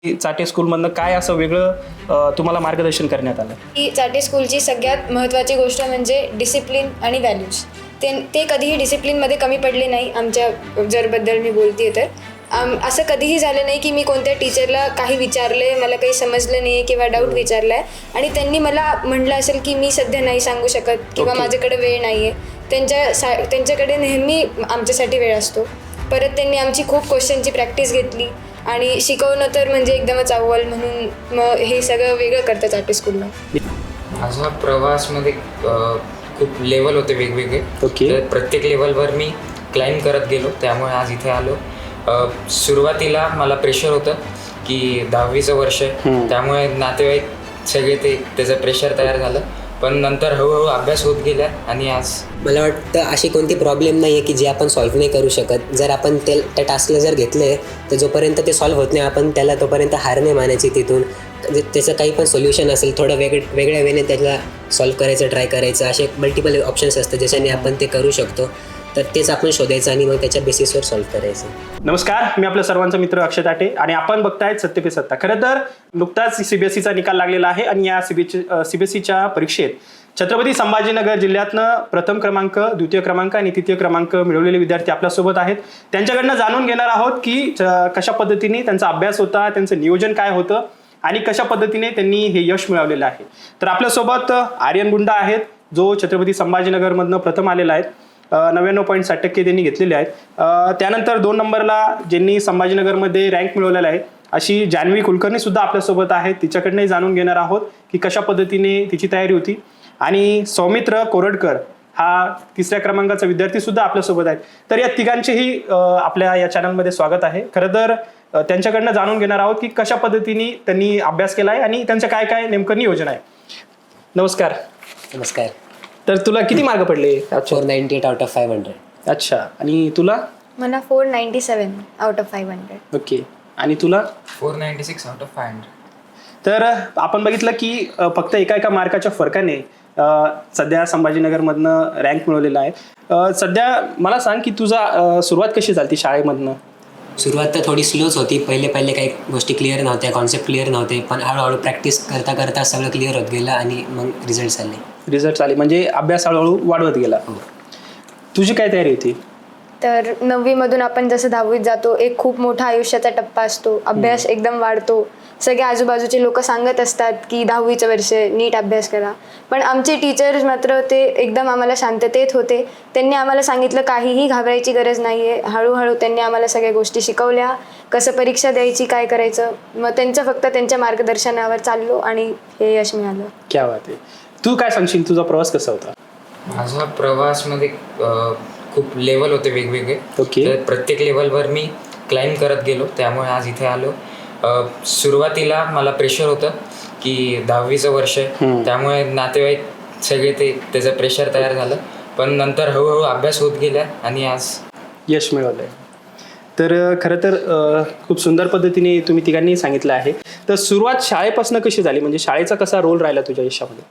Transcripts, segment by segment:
चाटे स्कूलमधनं काय असं वेगळं तुम्हाला मार्गदर्शन करण्यात आलं? ही चाटे स्कूलची सगळ्यात महत्त्वाची गोष्ट म्हणजे डिसिप्लिन आणि व्हॅल्यूज. ते कधीही डिसिप्लिनमध्ये कमी पडले नाही. आमच्या जरबद्दल मी बोलते तर असं कधीही झालं नाही की मी कोणत्या टीचरला काही विचारले, मला काही समजलं नाही किंवा डाऊट विचारला आहे आणि त्यांनी मला म्हटलं असेल की मी सध्या नाही सांगू शकत किंवा माझ्याकडे वेळ नाही आहे. त्यांच्याकडे नेहमी आमच्यासाठी वेळ असतो. परत त्यांनी आमची खूप क्वेश्चनची प्रॅक्टिस घेतली आणि शिकवणं तर म्हणजे एकदमच अव्वल, म्हणून मग हे सगळं वेगळं करतं चाटे स्कूलला. माझा प्रवासमध्ये खूप लेवल होते वेगवेगळे. तर प्रत्येक लेवलवर मी क्लाइंब करत गेलो, त्यामुळे आज इथे आलो. सुरुवातीला मला प्रेशर होतं की 10वीचं वर्ष आहे, त्यामुळे नातेवाईक सगळे त्याचं प्रेशर तयार झालं. पण नंतर हळूहळू अभ्यास होत गेला आणि आज मला वाटतं अशी कोणती प्रॉब्लेम नाही आहे की जे आपण सॉल्व्ह नाही करू शकत. जर आपण त्या टास्कला जर घेतलं आहे तर जोपर्यंत ते सॉल्व्ह होत नाही आपण त्याला तोपर्यंत हार नाही मानायची. तिथून त्याचं काही पण सोल्युशन असेल थोडं वेगळ्या वेने त्याला सॉल्व्ह करायचं, ट्राय करायचं. असे मल्टिपल ऑप्शन्स असतात ज्याच्याने आपण ते करू शकतो. तर तेच आपण शोधायचं आणि मग त्याच्या बेसिसवर सॉल्व्ह करायचं. नमस्कार, मी आपल्या सर्वांचा मित्र अक्षय ताटे आणि आपण बघतायत सत्य पे सत्ता. खरं तर नुकताच CBSEचा निकाल लागलेला आहे आणि या CBSEच्या परीक्षेत छत्रपती संभाजीनगर जिल्ह्यातनं प्रथम क्रमांक, द्वितीय क्रमांक आणि तृतीय क्रमांक मिळवलेले विद्यार्थी आपल्यासोबत आहेत. त्यांच्याकडनं जाणून घेणार आहोत की कशा पद्धतीने त्यांचा अभ्यास होता, त्यांचं नियोजन काय होतं आणि कशा पद्धतीने त्यांनी हे यश मिळवलेलं आहे. तर आपल्यासोबत आर्यन गुंडा आहेत, जो छत्रपती संभाजीनगरमधनं प्रथम आलेला आहे. 99.7% त्यांनी घेतलेले आहेत. त्यानंतर 2 नंबरला ज्यांनी संभाजीनगरमध्ये रँक मिळवलेला आहे अशी जान्हवी कुलकर्णी सुद्धा आपल्यासोबत आहेत. तिच्याकडनंही जाणून घेणार आहोत की कशा पद्धतीने तिची तयारी होती. आणि सौमित्र कोरडकर हा 3ऱ्या क्रमांकाचा विद्यार्थी सुद्धा आपल्यासोबत आहेत. तर या तिघांचेही आपल्या या चॅनलमध्ये स्वागत आहे. खरं तर त्यांच्याकडनं जाणून घेणार आहोत की कशा पद्धतीने त्यांनी अभ्यास केला आहे आणि त्यांचं काय काय नेमकं नियोजन आहे. नमस्कार. नमस्कार. तर तुला किती मार्क पडले? 498 आउट ऑफ 500. अच्छा. आणि तुला? मला 497 आउट ऑफ 500. ओके. आणि तुला? 496 आउट ऑफ 500. तर आपण बघितलं की फक्त एका मार्काच्या फरकाने सध्या संभाजीनगरमधनं रँक मिळवलेला आहे. सध्या मला सांग की तुझा सुरुवात कशी झाली शाळेमधनं? सुरुवात तर थोडी स्लोच होती. पहिले काही गोष्टी क्लिअर नव्हत्या, कॉन्सेप्ट क्लिअर नव्हते. पण हळूहळू प्रॅक्टिस करता करता सगळं क्लिअर होत गेलं आणि मग रिझल्ट आले. म्हणजे अभ्यास हळूहळू वाढवत गेला. तुझी काय तयारी होती? तर 9वीमधून आपण जसं 10वीत जातो, एक खूप मोठा आयुष्याचा टप्पा असतो. अभ्यास एकदम वाढतो. सगळे आजूबाजूचे लोक सांगत असतात की 10वीचं वर्ष नीट अभ्यास करा. पण आमचे टीचर्स मात्र ते एकदम आम्हाला शांततेत होते. त्यांनी आम्हाला सांगितलं काहीही घाबरायची गरज नाही आहे. हळूहळू त्यांनी आम्हाला सगळ्या गोष्टी शिकवल्या, कसं परीक्षा द्यायची, काय करायचं. मग फक्त त्यांच्या मार्गदर्शनावर चाललो आणि हे यश मिळालं. क्या बात आहे. तू काय सांगशील, तुझा प्रवास कसा होता? माझा प्रवासमध्ये खूप लेवल होते वेगवेगळे. तर प्रत्येक लेवलवर मी क्लाइंब करत गेलो, त्यामुळे आज इथे आलो. सुरुवातीला मला प्रेशर होतं की 10वीचं वर्ष आहे, त्यामुळे नातेवाईक सगळे त्याचं प्रेशर तयार झालं. पण नंतर हळूहळू अभ्यास होत गेला आणि आज यश मिळवलंय. तर खरं तर खूप सुंदर पद्धतीने तुम्ही तिघांनी सांगितलं आहे. तर सुरुवात शाळेपासून कशी झाली, म्हणजे शाळेचा कसा रोल राहिला तुझ्या आयुष्यामध्ये?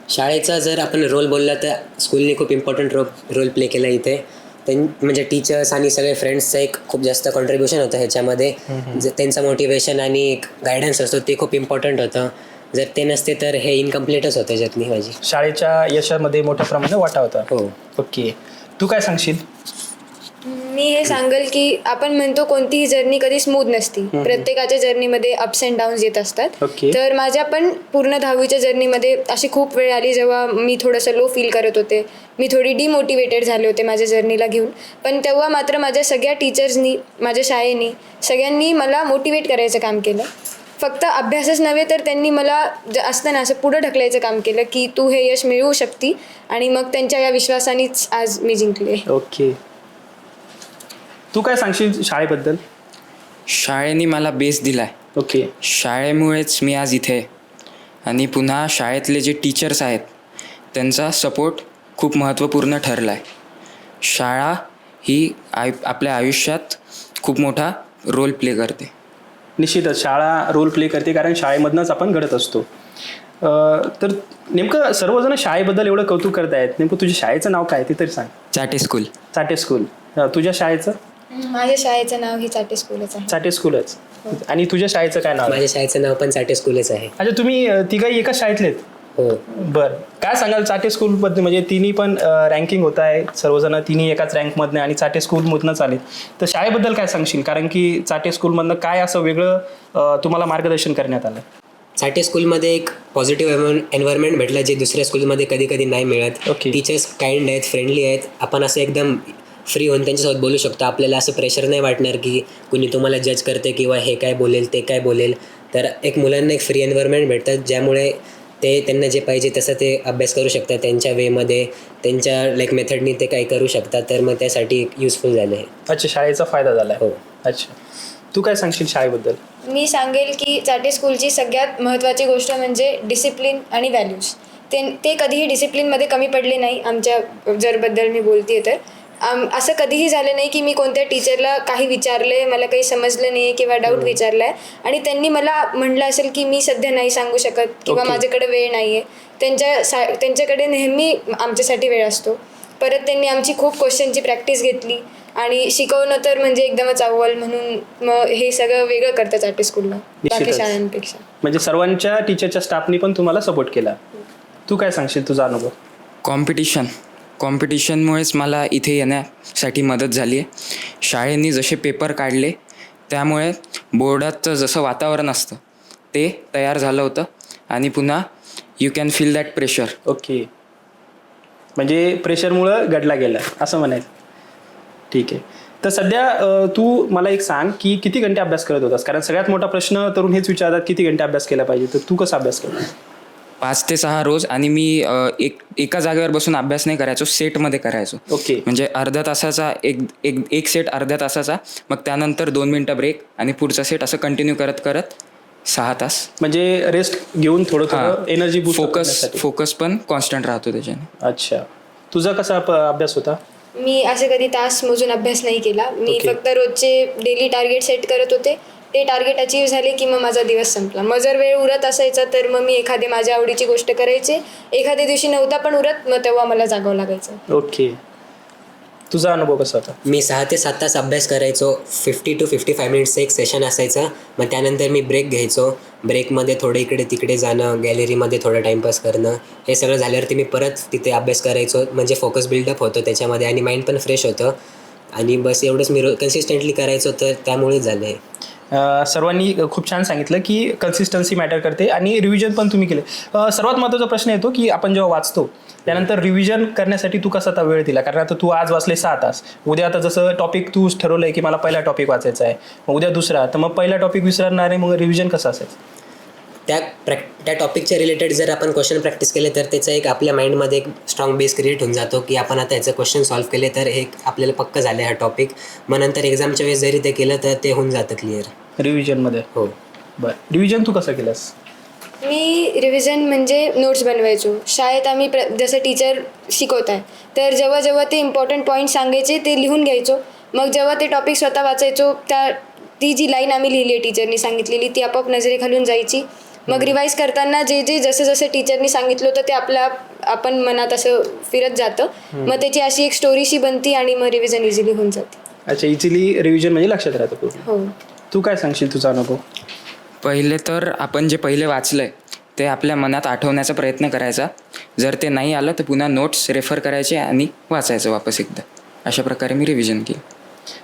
शाळेचा जर आपण रोल बोलला तर स्कूलने खूप इम्पॉर्टंट रोल प्ले केला इथे. म्हणजे टीचर्स आणि सगळे फ्रेंड्सचं एक खूप जास्त कॉन्ट्रीब्युशन होतं ह्याच्यामध्ये. त्यांचं मोटिवेशन आणि गायडन्स असतो ते खूप इम्पॉर्टंट होतं. जर ते नसते तर हे इनकम्प्लीटच होतं याच्यातनी माझी. शाळेच्या यशामध्ये मोठ्या प्रमाणात वाटा होता. हो. ओके. तू काय सांगशील? मी हे सांगेल की आपण म्हणतो कोणतीही जर्नी कधी स्मूथ नसती. प्रत्येकाच्या जर्नीमध्ये अप्स अँड डाऊन्स येत असतात. तर माझ्या पण पूर्ण 10वीच्या जर्नीमध्ये अशी खूप वेळ आली जेव्हा मी थोडंसं लो फील करत होते. मी थोडी डिमोटिवेटेड झाले होते माझ्या जर्नीला घेऊन. पण तेव्हा मात्र माझ्या सगळ्या टीचर्सनी, माझ्या शाळेनी, सगळ्यांनी मला मोटिवेट करायचं काम केलं. फक्त अभ्यासच नव्हे तर त्यांनी मला असतं ना असं पुढं ढकलायचं काम केलं की तू हे यश मिळवू शकती. आणि मग त्यांच्या या विश्वासानेच आज मी जिंकले. ओके. तू काय सांगशील शाळेबद्दल? शाळेने मला बेस दिलाय. ओके. शाळेमुळेच मी आज इथे आणि पुन्हा शाळेतले जे टीचर्स आहेत त्यांचा सपोर्ट खूप महत्त्वपूर्ण ठरला आहे. शाळा ही आपल्या आयुष्यात खूप मोठा रोल प्ले करते. निश्चितच शाळा रोल प्ले करते, कारण शाळेमधनंच आपण घडत असतो. तर नेमकं सर्वजण शाळेबद्दल एवढं कौतुक करतायत, नेमकं तुझ्या शाळेचं नाव काय ते तरी सांग. चाटे स्कूल. चाटे स्कूल. तुझ्या शाळेचं? माझ्या शाळेचं नाव ही चाटे स्कूलच आहे. चाटे स्कूलच. आणि तुझ्या शाळेचं काय नाव आहे? माझ्या शाळेचं नाव पण चाटे स्कूलच आहे. अच्छा, तुम्ही तिघाही एकाच शाळेतलेत? हो. बरं, काय सांगाल चाटे स्कूलबद्दल? म्हणजे तिन्ही पण रँकिंग होत आहे, सर्वजण तिन्ही एकाच रँकमधनं आणि चाटे स्कूलमधनंच आलेत. तर शाळेबद्दल काय सांगशील? कारण की चाटे स्कूलमधनं काय असं वेगळं तुम्हाला मार्गदर्शन करण्यात आलं? चाटे स्कूलमध्ये एक पॉझिटिव्ह एन्व्हायरमेंट भेटलं जे दुसऱ्या स्कूलमध्ये कधी कधी नाही मिळत. Okay. टीचर्स काइंड आहेत, फ्रेंडली आहेत. आपण असं एकदम फ्री होऊन त्यांच्यासोबत बोलू शकतो. आपल्याला असं प्रेशर नाही वाटणार की कुणी तुम्हाला जज करते किंवा हे काय बोलेल ते काय बोलेल. तर एक मुलांना एक फ्री एन्व्हायरमेंट भेटतं ज्यामुळे ते त्यांना जे पाहिजे तसं ते अभ्यास करू शकतात त्यांच्या वेमध्ये, त्यांच्या मेथडनी ते काही करू शकतात. तर मग त्यासाठी युजफुल झालं आहे. अच्छा, शाळेचा फायदा झाला आहे. हो. अच्छा, तू काय सांगशील शाळेबद्दल? मी सांगेल की चाटे स्कूलची सगळ्यात महत्त्वाची गोष्ट म्हणजे डिसिप्लिन आणि व्हॅल्यूज. ते कधीही डिसिप्लिनमध्ये कमी पडले नाही. आमच्या जरबद्दल मी बोलते तर असं कधीही झालं नाही की मी कोणत्या टीचरला काही विचारलं आहे, मला काही समजलं नाही आहे किंवा डाऊट विचारला आहे आणि त्यांनी मला म्हटलं असेल की मी सध्या नाही सांगू शकत किंवा माझ्याकडे वेळ नाही आहे. त्यांच्याकडे नेहमी आमच्यासाठी वेळ असतो. परत त्यांनी आमची खूप क्वेश्चनची प्रॅक्टिस घेतली आणि शिकवणं तर म्हणजे एकदमच अव्वल. म्हणून मग हे सगळं वेगळं करतं चाटे स्कूलला बाकी शाळांपेक्षा. म्हणजे सर्वांच्या टीचरच्या स्टाफनी पण तुम्हाला सपोर्ट केला. तू काय सांगशील तुझा अनुभव? कॉम्पिटिशनमुळेच मला इथे येण्यासाठी मदत झाली आहे. शाळेने जसे पेपर काढले त्यामुळे बोर्डाचं जसं वातावरण असतं ते तयार झालं होतं आणि पुन्हा you can feel that pressure. Okay, म्हणजे प्रेशरमुळं घडला गेला असं म्हणायचं. ठीक आहे. तर सध्या तू मला एक सांग की किती घंटे अभ्यास करत होतास? कारण सगळ्यात मोठा प्रश्न तरुण हेच विचारतात, किती घंटे अभ्यास केला पाहिजे. तर तू कसा अभ्यास करतो? 5 ते 6 रोज. आणि मी एका जागेवर बसून अभ्यास नाही करायचो, सेटमध्ये करायचो. ओके. म्हणजे अर्ध्या तासाचा एक सेट अर्ध्या तासाचा, मग त्यानंतर 2 मिनटं ब्रेक आणि पुढचा सेट, असं कंटिन्यू करत करत 6 तास. म्हणजे रेस्ट घेऊन थोडं एनर्जी फोकस पण कॉन्स्टंट राहतो त्याच्याने. अच्छा, तुझा कसा अभ्यास होता? मी असे कधी तास मोजून अभ्यास नाही केला. मी Okay. फक्त रोजचे डेली टार्गेट सेट करत होते. ते टार्गेट अचीव झाले की मग माझा दिवस संपला. मग जर वेळ उरत असायचा तर मग मी एखादी माझ्या आवडीची गोष्ट करायचे. एखाद्या दिवशी नव्हता पण उरत, मग तेव्हा मला जागावं लागायचं. ओके, तुझा अनुभव कसा होता? मी 6 ते 7 तास अभ्यास करायचो. 50 to 55 मिनिट्सचं एक सेशन असायचं. मग त्यानंतर मी ब्रेक घ्यायचो. ब्रेकमध्ये थोडं इकडे तिकडे जाणं, गॅलरीमध्ये थोडं टाईमपास करणं, हे सगळं झाल्यावरती मी परत तिथे अभ्यास करायचो. म्हणजे फोकस बिल्डअप होतो त्याच्यामध्ये आणि माइंड पण फ्रेश होतं. आणि बस एवढंच मी कन्सिस्टंटली करायचो, तर त्यामुळेच झालं आहे. सर्वांनी खूप छान सांगितलं की कन्सिस्टन्सी मॅटर करते आणि रिव्हिजन पण तुम्ही केले. सर्वात महत्त्वाचा प्रश्न येतो की आपण जेव्हा वाचतो त्यानंतर रिव्हिजन करण्यासाठी तू कसा वेळ दिला? कारण आता तू आज वाचले 6 तास, उद्या आता जसं टॉपिक तू ठरवलं आहे की मला पहिला टॉपिक वाचायचा आहे, मग उद्या दुसरा, तर मग पहिला टॉपिक विसरणार आहे, मग रिव्हिजन कसं असायचं? त्या टॉपिकच्या रिलेटेड जर आपण क्वेश्चन प्रॅक्टिस केले तर त्याचा एक आपल्या माइंडमध्ये एक स्ट्रॉंग बेस क्रिएट होऊन जातो की आपण आता याचं क्वेश्चन सॉल्व्ह केले तर एक आपल्याला पक्का झालं हा टॉपिक. मग नंतर एक्झामच्या वेळेस जरी ते केलं तर ते होऊन जातं क्लिअर रिव्हिजनमध्ये. हो. बरं, रिव्हिजन तू कसं केलंस? मी रिव्हिजन म्हणजे नोट्स बनवायचो. शाळेत आम्ही जसं टीचर शिकवत आहे तर जेव्हा जेव्हा ते इम्पॉर्टंट पॉईंट सांगायचे ते लिहून घ्यायचो. मग जेव्हा ते टॉपिक स्वतः वाचायचो ती जी लाईन आम्ही लिहिली आहे टीचरनी सांगितलेली ती आपोआप नजरेखालून जायची. मग रिवाईज करताना जे जसं टीचरनी सांगितलं होतं ते आपण मनात असं फिरत जातं. मग त्याची अशी एक स्टोरीशी बनती आणि मग रिव्हिजन इझिली होऊन जाते. अच्छा, इझिली रिव्हिजन म्हणजे लक्षात राहतं पूर्ण. हो. तू काय सांगशील तुझा अनुभव? पहिले तर आपण जे पहिले वाचलं आहे ते आपल्या मनात आठवण्याचा प्रयत्न करायचा. जर ते नाही आलं तर पुन्हा नोट्स रेफर करायचे आणि वाचायचं वापस एकदा. अशा प्रकारे मी रिव्हिजन केली.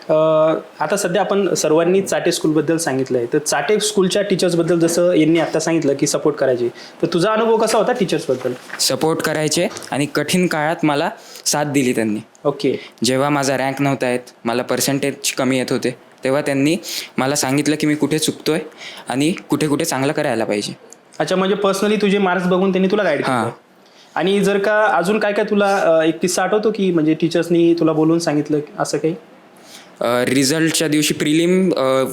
आता सध्या आपण सर्वांनी चाटे स्कूलबद्दल सांगितलं आहे, तर चाटे स्कूलच्या टीचर्सबद्दल जसं यांनी आता सांगितलं की सपोर्ट करायची, तर तुझा अनुभव कसा होता टीचर्सबद्दल? सपोर्ट करायचे आणि कठीण काळात मला साथ दिली त्यांनी. ओके. जेव्हा माझा रँक नव्हता येत, मला पर्सेंटेज कमी येत होते, तेव्हा त्यांनी मला सांगितलं की मी कुठे चुकतोय आणि कुठे कुठे चांगलं करायला पाहिजे. अच्छा, म्हणजे पर्सनली तुझे मार्क्स बघून त्यांनी तुला गाईड केलं. आणि जर का अजून काय काय तुला एक किस्सा आठवतो की म्हणजे टीचर्सनी तुला बोलून सांगितलं असं काही? रिझल्टच्या दिवशी प्रिलिम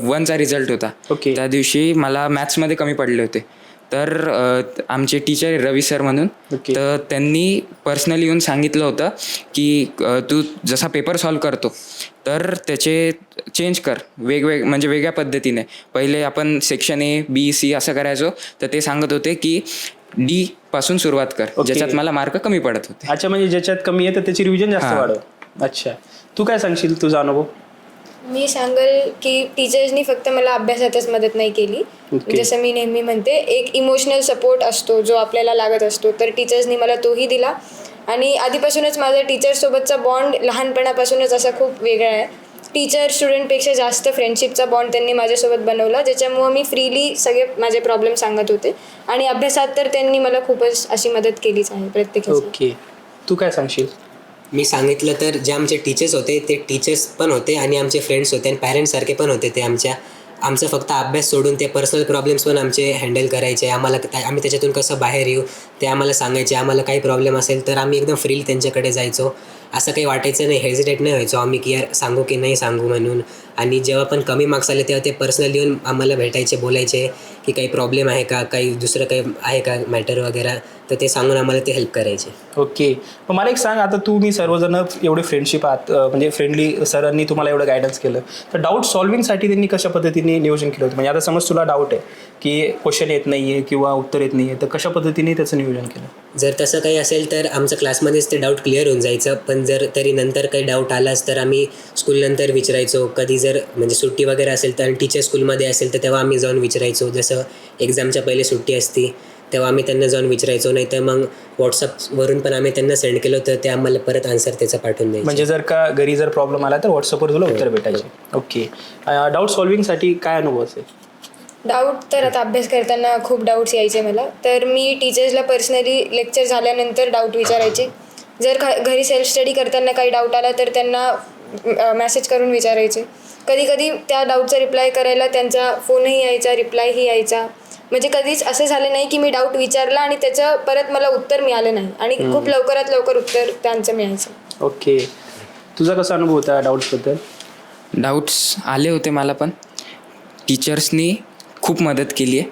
1चा रिझल्ट होता. ओके. त्या दिवशी मला मॅथ्समध्ये कमी पडले होते. तर आमचे टीचर रवी सर म्हणून, तर त्यांनी पर्सनली येऊन सांगितलं होतं की तू जसा पेपर सॉल्व करतो तर त्याचे चेंज कर, म्हणजे वेगळ्या पद्धतीने. पहिले आपण सेक्शन A, B, C असं करायचो, तर ते सांगत होते की D पासून सुरुवात कर, ज्याच्यात मला मार्क कमी पडत होते. अच्छा, म्हणजे ज्याच्यात कमी आहे तर त्याची रिव्हिजन जास्त वाढव. अच्छा, तू काय सांगशील तुझा अनुभव? मी सांगेल की टीचर्सनी फक्त मला अभ्यासातच मदत नाही केली. Okay. जसं मी नेहमी म्हणते, एक इमोशनल सपोर्ट असतो जो आपल्याला लागत असतो, तर टीचर्सनी मला तोही दिला. आणि आधीपासूनच माझा टीचर्ससोबतचा बॉन्ड लहानपणापासूनच असा खूप वेगळा आहे. टीचर स्टुडंटपेक्षा जास्त फ्रेंडशिपचा बॉन्ड त्यांनी माझ्यासोबत बनवला, ज्याच्यामुळं मी फ्रीली सगळे माझे प्रॉब्लेम सांगत होते. आणि अभ्यासात तर त्यांनी मला खूपच अशी मदत केलीच आहे प्रत्येकाची. ओके, तू काय सांगशील? मी सांगितलं तर जे आमचे टीचर्स होते ते टीचर्स पण होते आणि आमचे फ्रेंड्स होते आणि पॅरेंट्ससारखे पण होते. ते आमचा फक्त अभ्यास सोडून ते पर्सनल प्रॉब्लेम्स पण आमचे हँडल करायचे. आम्ही त्याच्यातून कसं बाहेर येऊ ते आम्हाला सांगायचे. आम्हाला काही प्रॉब्लेम असेल तर आम्ही एकदम फ्रीली त्यांच्याकडे जायचो. असं काही वाटायचं नाही, हेजिटेट नाही व्हायचो आम्ही की यार सांगू की नाही सांगू म्हणून. आणि जेव्हा पण कमी मार्क्स आले तेव्हा ते पर्सनली येऊन आम्हाला भेटायचे, बोलायचे की काही प्रॉब्लेम आहे का, काही दुसरं काही आहे का मॅटर वगैरे, तर ते सांगून आम्हाला ते हेल्प करायचे. ओके, मग मला एक सांग, आता तुम्ही सर्वजण एवढे फ्रेंडशिप आहात, म्हणजे फ्रेंडली सरांनी तुम्हाला एवढं गायडन्स केलं, तर डाऊट सॉल्विंगसाठी त्यांनी कशा पद्धतीने नियोजन केलं होतं? म्हणजे आता समज तुला डाऊट आहे की क्वेश्चन येत नाही आहे किंवा उत्तर येत नाही आहे, तर कशा पद्धतीने त्याचं नियोजन केलं? जर तसं काही असेल तर आमच्या क्लासमध्येच ते डाऊट क्लिअर होऊन जायचं. पण जर तरी नंतर काही डाऊट आलाच तर आम्ही स्कूलनंतर विचारायचो. कधी जर म्हणजे सुट्टी वगैरे असेल तर टीचर स्कूलमध्ये असेल तर तेव्हा आम्ही जाऊन विचारायचो. जसं एक्झामच्या पहिले सुट्टी असती तेव्हा आम्ही त्यांना जाऊन विचारायचो. नाही तर मग व्हॉट्सअपवरून पण आम्ही त्यांना सेंड केलं तर ते आम्हाला परत आन्सर त्याचं पाठवून द्यायचे. म्हणजे जर का घरी जर प्रॉब्लेम आला तर व्हॉट्सअपवर तुला उत्तर भेटायचे. ओके, डाऊट सॉल्विंगसाठी काय अनुभव असेल? डाऊट तर आता अभ्यास करताना खूप डाऊट्स यायचे मला, तर मी टीचर्सला पर्सनली लेक्चर झाल्यानंतर डाऊट विचारायचे. जर घरी सेल्फ स्टडी करताना काही डाऊट आला तर त्यांना मेसेज करून विचारायचे. कधी कधी त्या डाऊटचा रिप्लाय करायला त्यांचा फोनही यायचा, रिप्लायही यायचा. म्हणजे कधीच असं झालं नाही की मी डाऊट विचारला आणि त्याचं परत मला उत्तर मिळालं नाही. आणि खूप लवकरात लवकर उत्तर त्यांचं मिळायचं. ओके, तुझा कसा अनुभव होता डाऊट्सबद्दल? डाऊट्स आले होते मला, पण टीचर्सनी खूप मदत केली आहे.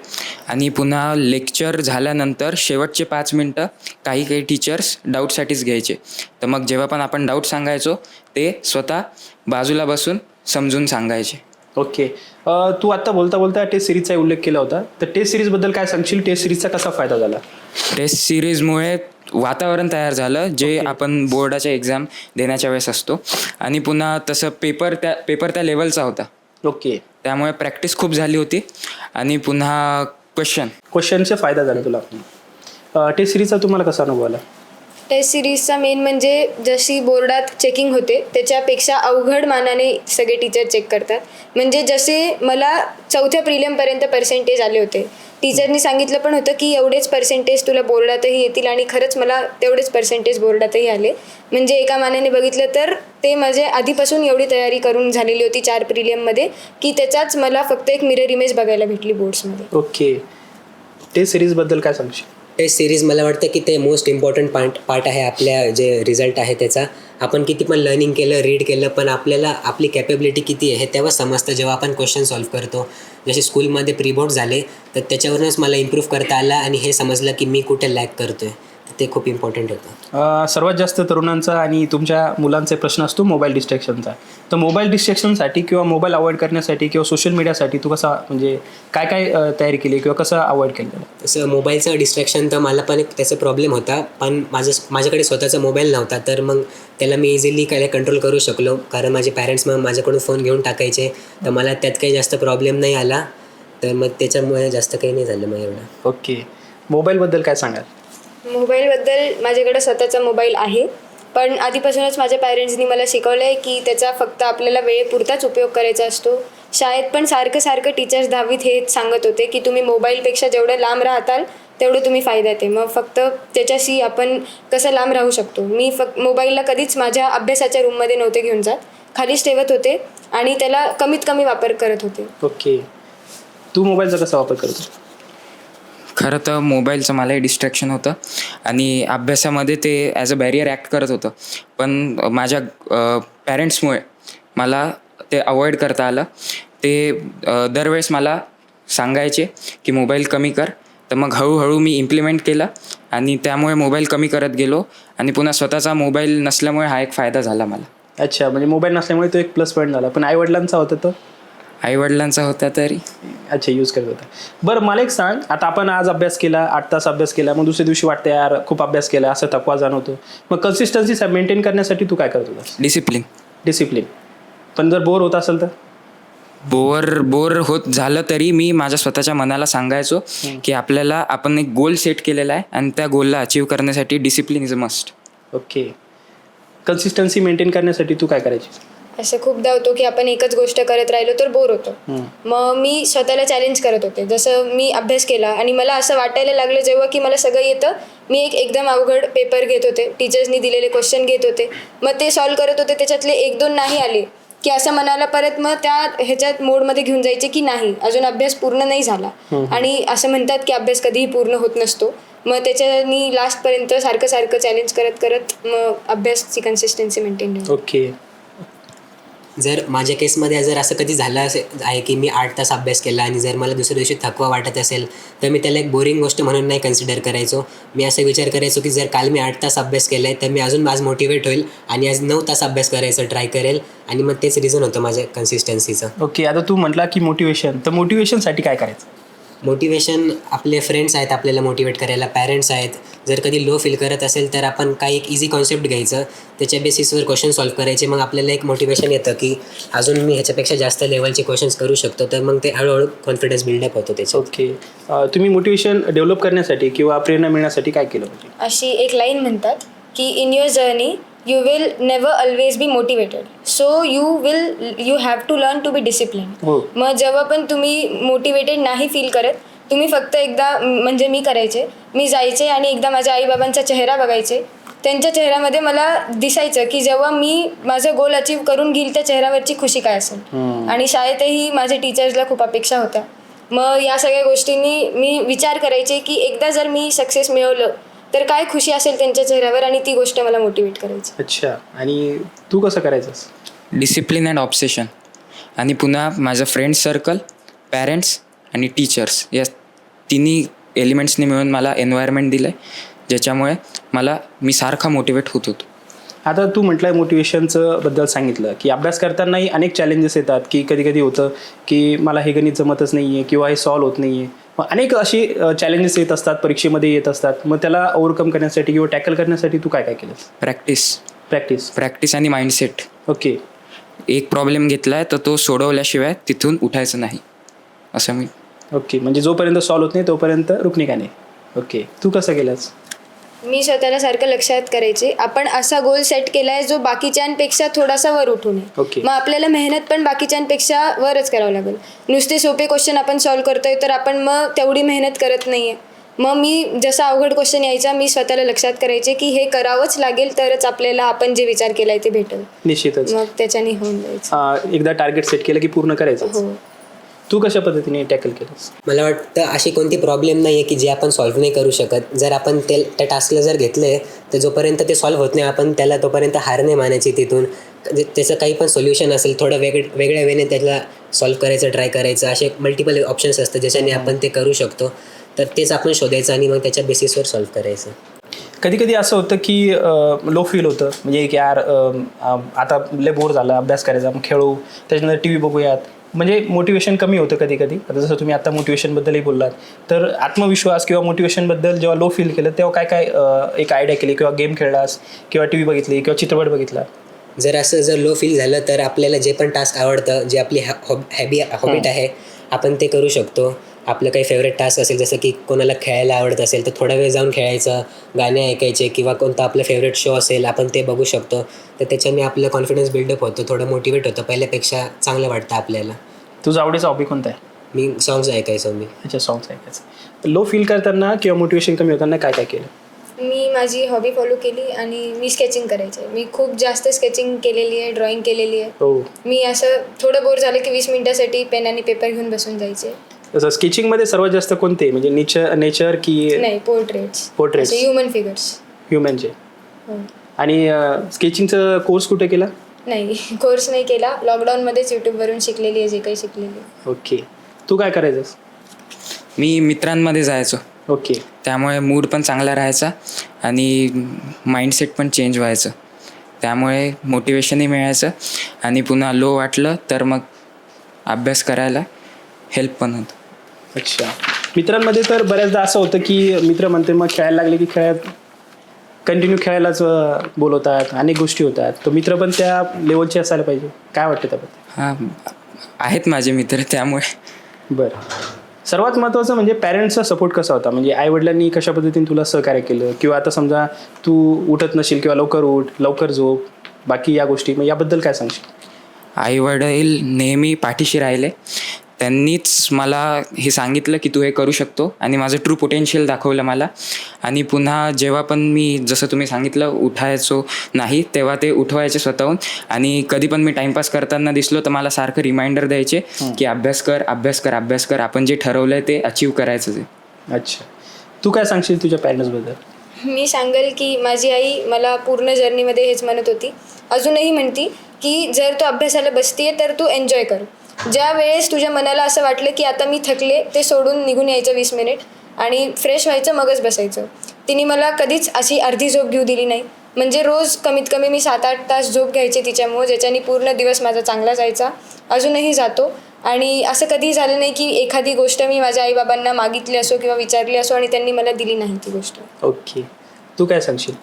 आणि पुन्हा लेक्चर झाल्यानंतर शेवटचे 5 मिनटं काही काही टीचर्स डाऊटसाठीच घ्यायचे. तर मग जेव्हा पण आपण डाऊट सांगायचो ते स्वतः बाजूला बसून समजून सांगायचे. ओके, तू आत्ता बोलता बोलता टेस्ट सिरीजचा उल्लेख केला होता, तर टेस्ट सिरीजबद्दल काय सांगशील? टेस्ट सिरीजचा कसा फायदा झाला? टेस्ट सिरीजमुळे वातावरण तयार झालं जे आपण बोर्डाच्या एक्झाम देण्याच्या वेळेस असतो. आणि पुन्हा तसं पेपर त्या लेवलचा होता. ओके, त्यामुळे प्रॅक्टिस खूप झाली होती. आणि पुन्हा क्वेश्चनचा फायदा झाला तुला. टेस्ट सिरीजचा तुम्हाला कसा अनुभव आला? टेस्ट सिरीजचा मेन म्हणजे जशी बोर्डात चेकिंग होते त्याच्यापेक्षा अवघड मानाने सगळे टीचर चेक करतात. म्हणजे जसे मला 4थ्या प्रिलियमपर्यंत पर्सेंटेज आले होते, टीचरनी सांगितलं पण होतं की एवढेच पर्सेंटेज तुला बोर्डातही येतील, आणि खरंच मला तेवढेच पर्सेंटेज बोर्डातही आले. म्हणजे एका मानाने बघितलं तर ते माझे आधीपासून एवढी तयारी करून झालेली होती 4 प्रिलियममध्ये की त्याचाच मला फक्त एक मिरर इमेज बघायला भेटली बोर्ड्समध्ये. ओके, टेस्ट सिरीजबद्दल काय सांगशील? टेस्ट सिरीज मला वाटतं की ते मोस्ट इम्पॉर्टंट पार्ट आहे आपल्या जे रिझल्ट आहे त्याचा. आपण किती पण लर्निंग केलं, रीड केलं, पण आपल्याला आपली कॅपेबिलिटी किती आहे हे तेव्हा समजतं जेव्हा आपण क्वेश्चन सॉल्व्ह करतो. जसे स्कूलमध्ये प्रीबोर्ड झाले तर त्याच्यावरूनच मला इम्प्रूव्ह करता आला आणि हे समजलं की मी कुठे लॅक करतो आहे. ते खूप इम्पॉर्टंट होतं. सर्वात जास्त तरुणांचा आणि तुमच्या मुलांचा प्रश्न असतो मोबाईल डिस्ट्रॅक्शनचा. तर मोबाईल डिस्ट्रॅक्शनसाठी किंवा मोबाईल अवॉइड करण्यासाठी किंवा सोशल मीडियासाठी तू कसा, म्हणजे काय काय तयारी केली किंवा कसं अवॉइड केलं? तसं मोबाईलचं डिस्ट्रॅक्शन तर मला पण एक त्याचा प्रॉब्लेम होता, पण माझ्याकडे स्वतःचा मोबाईल नव्हता, तर मग त्याला मी इझिली काय कंट्रोल करू शकलो. कारण माझे पॅरेंट्स मग माझ्याकडून फोन घेऊन टाकायचे, तर मला त्यात काही जास्त प्रॉब्लेम नाही आला. तर मग त्याच्यामुळे जास्त काही नाही झालं मग एवढं. ओके, मोबाईलबद्दल काय सांगाल? मोबाईलबद्दल माझ्याकडे स्वतःचा मोबाईल आहे, पण आधीपासूनच माझ्या पॅरेंट्सनी मला शिकवलं आहे की त्याचा फक्त आपल्याला वेळेपुरताच उपयोग करायचा असतो. शाळेत पण सारखं टीचर्स 10वीत हेच सांगत होते की तुम्ही मोबाईलपेक्षा जेवढं लांब राहताल तेवढं तुम्ही फायद्यात आहे. मग फक्त त्याच्याशी आपण कसं लांब राहू शकतो. मी मोबाईलला कधीच माझ्या अभ्यासाच्या रूममध्ये नव्हते घेऊन जात, खालीच ठेवत होते आणि त्याला कमीत कमी वापर करत होते. ओके, तू मोबाईलचा कसा वापर करतो? खरं तर मोबाईलचं मलाही डिस्ट्रॅक्शन होतं आणि अभ्यासामध्ये ते ॲज अ बॅरियर ॲक्ट करत होतं. पण माझ्या पॅरेंट्समुळे मला ते अवॉइड करता आलं. ते दरवेळेस मला सांगायचे की मोबाईल कमी कर. तर मग हळूहळू मी इम्प्लिमेंट केलं आणि त्यामुळे मोबाईल कमी करत गेलो. आणि पुन्हा स्वतःचा मोबाईल नसल्यामुळे हा एक फायदा झाला मला. अच्छा, म्हणजे मोबाईल नसल्यामुळे तो एक प्लस पॉईंट झाला. पण आईवडिलांचा होता तो? आईवडिलांचा होता तरी अच्छा, यूज करत होता. बरं, मला एक सांग, आता आपण आज अभ्यास केला, 8 तास अभ्यास केला, मग दुसऱ्या दिवशी वाटतं यार खूप अभ्यास केला, असं थकवा जाणवतो. मग कन्सिस्टन्सी मेंटेन करण्यासाठी तू काय करत होतास? डिसिप्लिन. पण जर बोर होत असेल तर? बोर होत झालं तरी मी माझ्या स्वतःच्या मनाला सांगायचो की आपण एक गोल सेट केलेला आहे आणि त्या गोलला अचीव करण्यासाठी discipline is a must. Okay. Consistency maintain करण्यासाठी तू काय करायची? असं खूपदा होतो की आपण एकच गोष्ट करत राहिलो तर बोर होतो. मग मी स्वतःला चॅलेंज करत होते. जसं मी अभ्यास केला आणि मला असं वाटायला लागलं जेव्हा की मला सगळं येतं, मी एकदम अवघड पेपर घेत होते, टीचर्सनी दिलेले क्वेश्चन घेत होते, मग ते सॉल्व करत होते, त्याच्यातले 1-2 नाही आले की असं मनाला परत मग त्या ह्याच्यात मोडमध्ये घेऊन जायचे की नाही अजून अभ्यास पूर्ण नाही झाला. आणि असं म्हणतात की अभ्यास कधीही पूर्ण होत नसतो. मग त्याच्यानी लास्टपर्यंत सारखं चॅलेंज करत मग अभ्यासची कन्सिस्टन्सी मेंटेन ठेवली. ओके. जर माझ्या केसमध्ये जर असं कधी झालं आहे की मी 8 तास अभ्यास केला आणि जर मला दुसऱ्या दिवशी थकवा वाटत असेल तर मी त्याला एक बोरिंग गोष्ट म्हणून नाही कन्सिडर करायचो. मी असं विचार करायचो की जर काल मी 8 तास अभ्यास केला आहे तर मी अजून आज मोटिवेट होईल आणि आज 9 तास अभ्यास करायचं ट्राय करेल आणि मग तेच रिझन होतं माझ्या कन्सिस्टन्सीचं. ओके. आता तू म्हटला की मोटिवेशन, तर मोटिवेशनसाठी काय करायचं? मोटिवेशन आपले फ्रेंड्स आहेत आपल्याला मोटिवेट करायला, पॅरेंट्स आहेत. जर कधी लो फील करत असेल तर आपण काही एक इझी कॉन्सेप्ट घ्यायचं, त्याच्या बेसिसवर क्वेश्चन सॉल्व करायचे. मग आपल्याला एक मोटिवेशन येतं की अजून मी ह्याच्यापेक्षा जास्त लेवलचे क्वेश्चन्स करू शकतो. तर मग ते हळूहळू कॉन्फिडन्स बिल्डअप होतो त्याच्यात. ओके. तुम्ही मोटिवेशन डेव्हलप करण्यासाठी किंवा प्रेरणा मिळण्यासाठी काय केलं पाहिजे? अशी एक लाईन म्हणतात की in your journey you will never always be motivated, so you have to learn to be disciplined. मग जेव्हा पण तुम्ही मोटिवेटेड नाही फील करत, तुम्ही फक्त एकदा म्हणजे मी जायचे आणि एकदा माझ्या आईबाबांचा चेहरा बघायचे. त्यांच्या चेहऱ्यामध्ये मला दिसायचं की जेव्हा मी माझं गोल अचीव करून घेईल त्या चेहऱ्यावरची खुशी काय असेल. आणि शाळेतही माझ्या टीचर्सला खूप अपेक्षा होत्या. मग या सगळ्या गोष्टींनी मी विचार करायचे की एकदा जर मी सक्सेस मिळवलं तर काय खुशी असेल त्यांच्या चेहऱ्यावर आणि ती गोष्ट मला मोटिवेट करायची. अच्छा. आणि तू कसं करायचंस? डिसिप्लिन अँड ऑब्सेशन आणि पुन्हा माझं फ्रेंड्स सर्कल, पॅरेंट्स आणि टीचर्स या तिन्ही एलिमेंट्सनी मिळून मला एन्व्हायरमेंट दिलं आहे ज्याच्यामुळे मी सारखा मोटिवेट होत होतो. आता तू म्हटलं मोटिवेशनचं बद्दल सांगितलं की अभ्यास करतानाही अनेक चॅलेंजेस येतात की कधी होतं की मला हे गणित जमतच नाही आहे किंवा हे सॉल्व होत नाही आहे. मग अनेक अशी चॅलेंजेस येत असतात, परीक्षेमध्ये येत असतात. मग त्याला ओव्हरकम करण्यासाठी किंवा टॅकल करण्यासाठी तू काय केलंस? प्रॅक्टिस आणि माइंडसेट. ओके. एक प्रॉब्लेम घेतला आहे तर तो सोडवल्याशिवाय तिथून उठायचं नाही असं मी. ओके. म्हणजे जोपर्यंत सॉल्व होत नाही तोपर्यंत रुकणे का नाही. ओके. तू कसं केलंस? मी स्वतःला सारखं लक्षात करायचे आपण असा गोल सेट केला आहे जो बाकीच्यांपेक्षा थोडासा वर उठू नये. ओके. मग आपल्याला मेहनत पण बाकीच्यांपेक्षा वरच करावं लागेल. नुसते सोपे क्वेश्चन आपण सॉल्व करतोय तर आपण मग तेवढी मेहनत करत नाही आहे. मग मी जसा अवघड क्वेश्चन यायचा मी स्वतःला लक्षात करायचे की हे करावंच लागेल तरच आपल्याला आपण जे विचार केलाय ते भेटेल. निश्चितच. मग त्याच्याने होऊन जायचं. एकदा टार्गेट सेट केलं की पूर्ण करायचं. हो. तू कशा पद्धतीने टॅकल केलंस? मला वाटतं अशी कोणती प्रॉब्लेम नाही आहे की जे आपण सॉल्व्ह नाही करू शकत. जर आपण त्या टास्कला जर घेतलं तर जोपर्यंत ते सॉल्व्ह होत नाही आपण त्याला तोपर्यंत हार नाही मानायची. तिथून त्याचं काही पण सोल्युशन असेल थोडं वेगळ्या वेने त्याला सॉल्व्ह करायचं ट्राय करायचं. असे मल्टिपल ऑप्शन्स असतात ज्याच्याने आपण ते करू शकतो. तर तेच आपण शोधायचं आणि मग त्याच्या बेसिसवर सॉल्व्ह करायचं. कधी असं होतं की लो फील होतं म्हणजे की यार आता लय बोर झालं अभ्यास करायचा, मग खेळू, त्याच्यानंतर टी व्ही बघूयात, म्हणजे मोटिवेशन कमी होतं कधी. आता जसं तुम्ही आता मोटिवेशनबद्दलही बोललात तर आत्मविश्वास किंवा मोटिवेशनबद्दल जेव्हा लो फील केलं तेव्हा काय एक आयडिया केली किंवा गेम खेळलास किंवा टी व्ही बघितली किंवा चित्रपट बघितला? जर लो फील झालं तर आपल्याला जे पण टास्क आवडतं, जे आपली हॉबिट आहे आपण ते करू शकतो. आपलं काही फेवरेट टास्क असेल जसं की कोणाला खेळायला आवडत असेल तर थोडा वेळ जाऊन खेळायचं, गाणे ऐकायचे किंवा कोणता आपलं फेवरेट शो असेल आपण ते बघू शकतो. तर त्याच्याने आपलं कॉन्फिडन्स बिल्डअप होतं, थोडं मोटिवेट होतं, पहिल्यापेक्षा चांगलं वाटतं आपल्याला. तुझा आवडीचा हॉबी कोणता आहे? मी सॉंग्स ऐकायचो. अच्छा, सॉंग्स ऐकायचं. लो फील करताना किंवा मोटिवेशन कमी होताना काय केलं? मी माझी हॉबी फॉलो केली आणि मी स्केचिंग करायचे. मी खूप जास्त स्केचिंग केलेली आहे, ड्रॉइंग केलेली आहे. मी असं थोडं बोर झालं की 20 मिनिटासाठी पेन आणि पेपर घेऊन बसून जायचे. तसं स्केचिंगमध्ये सर्वात जास्त कोणते म्हणजे नेचर की नाही पोर्ट्रेट्स ह्युमन फिगर्स ह्युमनचे. आणि स्केचिंगचा कोर्स कुठे केला? नाही, कोर्स नाही केला. लॉकडाऊनमध्येच यूट्यूबवरून शिकलेली आहे जे काही शिकलेली. ओके. तू काय करायचंस? मी मित्रांमध्ये जायचो. ओके. त्यामुळे मूड पण चांगला राहायचा आणि माइंडसेट पण चेंज व्हायचं. त्यामुळे मोटिवेशनही मिळायचं आणि पुन्हा लो वाटलं तर मग अभ्यास करायला हेल्प पण होतं. अच्छा. मित्रांमध्ये तर बऱ्याचदा असं होतं की मित्र म्हणते मग खेळायला लागले की खेळात कंटिन्यू खेळायलाच बोलवतात, अनेक गोष्टी होतात, तर मित्र पण त्या लेवलचे असायला पाहिजे. काय वाटतं त्याबद्दल? हां, आहेत माझे मित्र त्यामुळे. बरं, सर्वात महत्त्वाचं म्हणजे पॅरेंट्सचा सपोर्ट कसा होता? म्हणजे आईवडिलांनी कशा पद्धतीने तुला सहकार्य केलं, किंवा आता समजा तू उठत नशील किंवा लवकर उठ, लवकर झोप, बाकी या गोष्टी, मग याबद्दल काय सांगशील? आईवडील नेहमी पाठीशी राहिले. त्यांनीच मला हे सांगितलं की तू हे करू शकतो आणि माझं ट्रू पोटेन्शियल दाखवलं मला. आणि पुन्हा जेव्हा पण मी, जसं तुम्ही सांगितलं, उठायचो नाही, तेव्हा ते उठवायचे स्वतःहून. आणि कधी पण मी टाईमपास करताना दिसलो तर मला सारखं रिमाइंडर द्यायचे की अभ्यास कर, अभ्यास कर, अभ्यास कर, आपण जे ठरवलं आहे ते अचीव करायचं आहे. अच्छा, तू काय सांगशील तुझ्या पॅरेंट्सबद्दल? मी सांगेल की माझी आई मला पूर्ण जर्नीमध्ये हेच म्हणत होती, अजूनही म्हणती की जर तू अभ्यासाला बसतीये तर तू एन्जॉय कर. ज्या वेळेस तुझ्या मनाला असं वाटलं की आता मी थकले, ते सोडून निघून यायचं 20 मिनिट आणि फ्रेश व्हायचं, मगच बसायचं. तिने मला कधीच अशी अर्धी झोप घेऊ दिली नाही. म्हणजे रोज कमीत कमी मी 7-8 तास झोप घ्यायचे तिच्यामुळे, ज्याच्याने पूर्ण दिवस माझा चांगला जायचा, अजूनही जातो. आणि असं कधीही झालं नाही की एखादी गोष्ट मी माझ्या आईबाबांना मागितली असो किंवा विचारली असो आणि त्यांनी मला दिली नाही ती गोष्ट. ओके, तू काय सांगशील?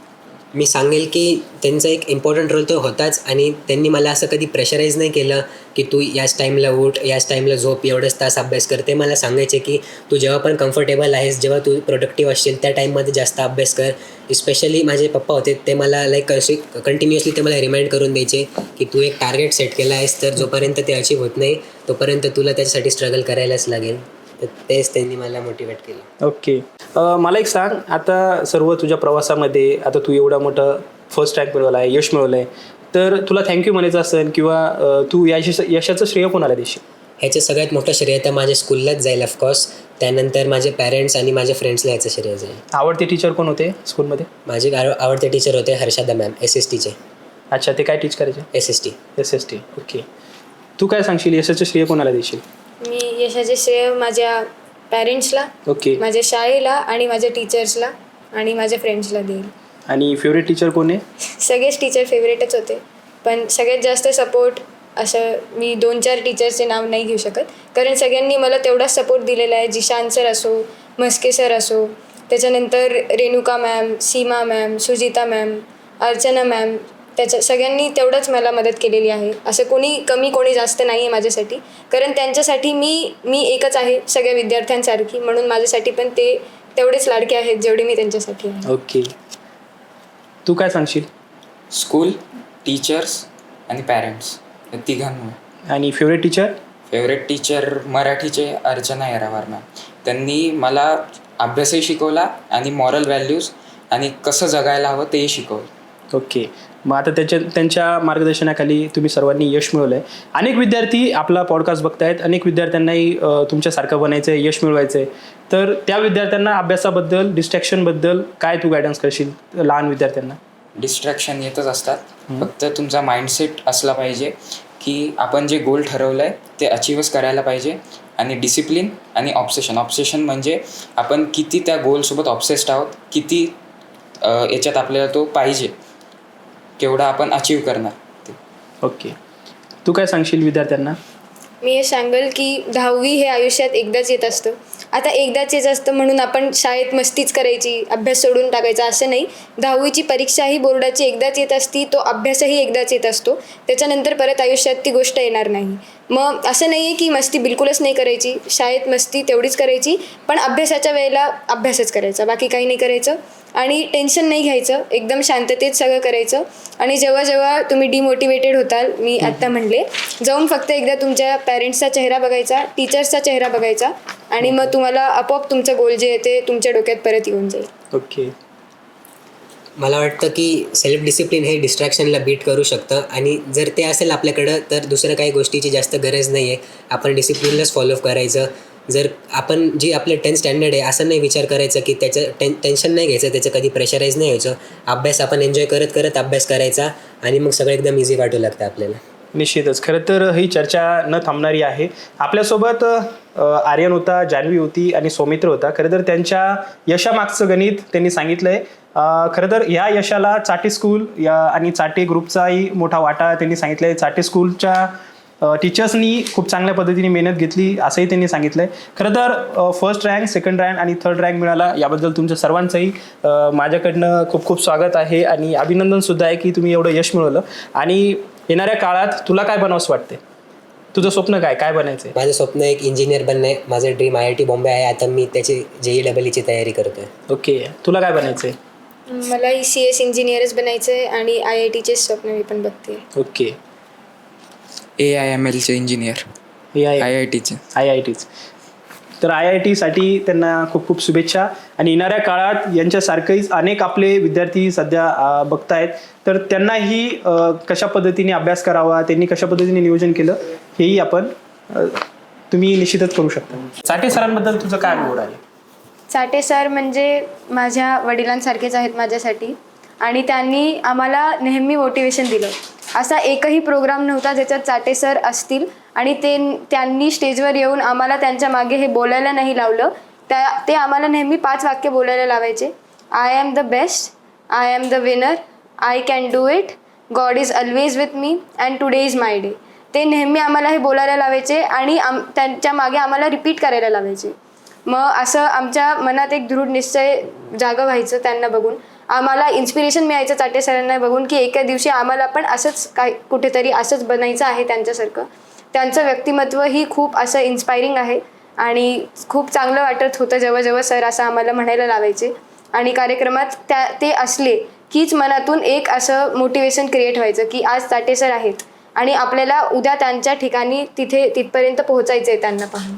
मी सांगेल की त्यांचा एक इम्पॉर्टंट रोल तो होताच. आणि त्यांनी मला असं कधी प्रेशराईज नाही केलं की तू याच टाईमला उठ, याच टाईमला झोप, एवढंच तास अभ्यास कर. ते मला सांगायचे की तू जेव्हा पण कम्फर्टेबल आहेस, जेव्हा तू प्रोडक्टिव्ह असशील त्या टाईममध्ये जास्त अभ्यास कर. स्पेशली माझे पप्पा होते, ते मला लाईक असे कंटिन्युअसली ते मला रिमाइंड करून द्यायचे की तू एक टार्गेट सेट केला आहेस, तर जोपर्यंत ते अचीव होत नाही तोपर्यंत तुला त्याच्यासाठी स्ट्रगल करायलाच लागेल. तर तेच त्यांनी मला मोटिवेट केलं. ओके, मला एक सांग, आता सर्व तुझ्या प्रवासामध्ये आता तू एवढा मोठं फर्स्ट रँक मिळवला आहे, यश मिळवलं आहे, तर तुला थँक्यू म्हणायचं असेल किंवा तू यशाचं श्रेय कोणाला देशील? ह्याचं सगळ्यात मोठं श्रेय तर माझ्या स्कूललाच जाईल ऑफकोर्स. त्यानंतर माझे पॅरेंट्स आणि माझ्या फ्रेंड्सला ह्याचं श्रेय जाईल. आवडते टीचर कोण होते स्कूलमध्ये? माझे आवडते टीचर होते हर्षदा मॅम, SSTचे. अच्छा, ते काय टीच करायचे? SST. SST. ओके, तू काय सांगशील, यशाचं श्रेय कोणाला देशील? मी यशाचे श्रेय माझ्या पॅरेंट्सला, ओके, माझ्या शाळेला आणि माझ्या टीचर्सला आणि माझ्या फ्रेंड्सला देईल. आणि फेवरेट टीचर कोण आहे? सगळेच टीचर फेवरेटच होते, पण सगळ्यात जास्त सपोर्ट असं मी 2-4 टीचर्सचे नाव नाही घेऊ शकत, कारण सगळ्यांनी मला तेवढाच सपोर्ट दिलेला आहे. जिशान सर असो, मस्के सर असो, त्याच्यानंतर Renuka ma'am, Seema ma'am, Sujita ma'am, Archana ma'am, सगळ्यांनी तेवढंच मला मदत केलेली आहे. असं कोणी कमी कोणी जास्त नाही आहे माझ्यासाठी, कारण त्यांच्यासाठी मी एकच आहे सगळ्या विद्यार्थ्यांसारखी, म्हणून माझ्यासाठी पण ते तेवढेच लाडके आहेत जेवढे मी त्यांच्यासाठी आहे. ओके, तू काय सांगशील? स्कूल, टीचर्स आणि पॅरेंट्स, या तिघांमुळे. आणि फेवरेट टीचर? फेवरेट टीचर मराठीचे अर्चना येरावार मॅम. त्यांनी मला अभ्यासही शिकवला आणि मॉरल व्हॅल्यूज आणि कसं जगायला हवं तेही शिकवलं. ओके, मग आता त्यांच्या मार्गदर्शनाखाली तुम्ही सर्वांनी यश मिळवलं आहे. अनेक विद्यार्थी आपला पॉडकास्ट बघतायत, अनेक विद्यार्थ्यांनाही तुमच्यासारखं बनायचं आहे, यश मिळवायचं आहे, तर त्या विद्यार्थ्यांना अभ्यासाबद्दल, डिस्ट्रॅक्शनबद्दल काय तू गायडन्स करशील लहान विद्यार्थ्यांना? डिस्ट्रॅक्शन येतच असतात, फक्त तुमचा माइंडसेट असला पाहिजे की आपण जे गोल ठरवलं आहे ते अचीवच करायला पाहिजे. आणि डिसिप्लिन आणि ऑब्सेशन म्हणजे आपण किती त्या गोलसोबत ऑब्सेस्ड आहोत, किती याच्यात आपल्याला तो पाहिजे, केवढा आपण अचीव करणार ते. ओके, तू काय सांगशील विद्यार्थ्यांना? मी हे सांगेल की 10वी हे आयुष्यात एकदाच येत असतं. आता एकदाच येत असतं म्हणून आपण शाळेत मस्तीच करायची, अभ्यास सोडून टाकायचा असं नाही. 10वीची परीक्षाही बोर्डाची एकदाच येत असती, तो अभ्यासही एकदाच येत असतो, त्याच्यानंतर परत आयुष्यात ती गोष्ट येणार नाही. मग असं नाही आहे की मस्ती बिलकुलच नाही करायची, शाळेत मस्ती तेवढीच करायची, पण अभ्यासाच्या वेळेला अभ्यासच करायचा, बाकी काही नाही करायचं. आणि टेन्शन नाही घ्यायचं, एकदम शांततेत सगळं करायचं. आणि जेव्हा जेव्हा तुम्ही डिमोटिवेटेड होताल, मी आत्ता म्हणले, जाऊन फक्त एकदा तुमच्या पॅरेंट्सचा चेहरा बघायचा, टीचर्सचा चेहरा बघायचा, आणि मग तुम्हाला आपोआप तुमचं गोल जे आहे ते तुमच्या डोक्यात परत येऊन जाईल. ओके, मला वाटतं की सेल्फ डिसिप्लिन हे डिस्ट्रॅक्शनला बीट करू शकतं. आणि जर ते असेल आपल्याकडं तर दुसऱ्या काही गोष्टीची जास्त गरज नाही आहे. आपण डिसिप्लिनलाच फॉलो करायचं. जर आपण जी आपलं 10th स्टँडर्ड आहे असं नाही विचार करायचं की त्याचं टेन्शन नाही घ्यायचं, त्याचं कधी प्रेशराईज नाही व्हायचं. अभ्यास आपण एन्जॉय करत करत अभ्यास करायचा आणि मग सगळं एकदम इझी वाटू लागतं आपल्याला. निश्चितच. खरं तर ही चर्चा न थांबणारी आहे. आपल्यासोबत आर्यन होता, जान्हवी होती आणि सौमित्र होता. खरं तर त्यांच्या यशामागचं गणित त्यांनी सांगितलं आहे. खरं तर ह्या यशाला चाटे स्कूल आणि चाटे ग्रुपचाही मोठा वाटा त्यांनी सांगितलं आहे. चाटे स्कूलच्या टीचर्सनी खूप चांगल्या पद्धतीने मेहनत घेतली असंही त्यांनी सांगितलंय. खरं तर फर्स्ट रँक, सेकंड रँक आणि थर्ड रँक मिळाला याबद्दल तुमच्या सर्वांचंही माझ्याकडनं खूप खूप स्वागत आहे आणि अभिनंदन सुद्धा आहे की तुम्ही एवढं यश मिळवलं. आणि येणाऱ्या काळात तुला काय बनावंसं वाटते? तुझं स्वप्न काय बनायचं? माझं स्वप्न एक इंजिनियर बनणे. माझं ड्रीम IIT बॉम्बे आहे. आता मी त्याची JEEची तयारी करतोय. ओके, तुला काय बनायचंय? मलाही CS इंजिनियरच बनायचं आहे आणि IITचे स्वप्न मी पण बघते. ओके, AIMLचे इंजिनियर, IITचे. IITच. तर IITसाठी त्यांना खूप खूप शुभेच्छा. आणि येणाऱ्या काळात यांच्यासारखेच अनेक आपले विद्यार्थी सध्या बघतायत, तर त्यांनाही कशा पद्धतीने अभ्यास करावा, त्यांनी कशा पद्धतीने नियोजन केलं हेही आपण तुम्ही निश्चितच करू शकता. चाटे सरांबद्दल तुझं काय अनुभव आहे? चाटे सर म्हणजे माझ्या वडिलांसारखेच आहेत माझ्यासाठी आणि त्यांनी आम्हाला नेहमी मोटिवेशन दिलं. असा एकही प्रोग्राम नव्हता ज्याच्यात चाटे सर असतील आणि त्यांनी स्टेजवर येऊन आम्हाला त्यांच्या मागे हे बोलायला नाही लावलं. ते आम्हाला नेहमी 5 वाक्य बोलायला लावायचे. I am the best, I am the winner, I can do it, God is always with me and today is my day. ते नेहमी आम्हाला हे बोलायला लावायचे आणि त्यांच्या मागे आम्हाला रिपीट करायला लावायचे. मग असं आमच्या मनात एक दृढ निश्चय जागा व्हायचं त्यांना बघून. आम्हाला इन्स्पिरेशन मिळायचं चाटे सरांना बघून की एका दिवशी आम्हाला पण असंच कुठेतरी असंच बनायचं आहे त्यांच्यासारखं. त्यांचं व्यक्तिमत्व ही खूप असं इन्स्पायरिंग आहे आणि खूप चांगलं वाटत होतं जेव्हा जेव्हा सर असं आम्हाला म्हणायला लावायचे. आणि कार्यक्रमात ते असले कीच मनातून एक असं मोटिवेशन क्रिएट व्हायचं की आज चाटे सर आहेत आणि आपल्याला उद्या त्यांच्या ठिकाणी तिथपर्यंत पोहोचायचं आहे त्यांना पाहून.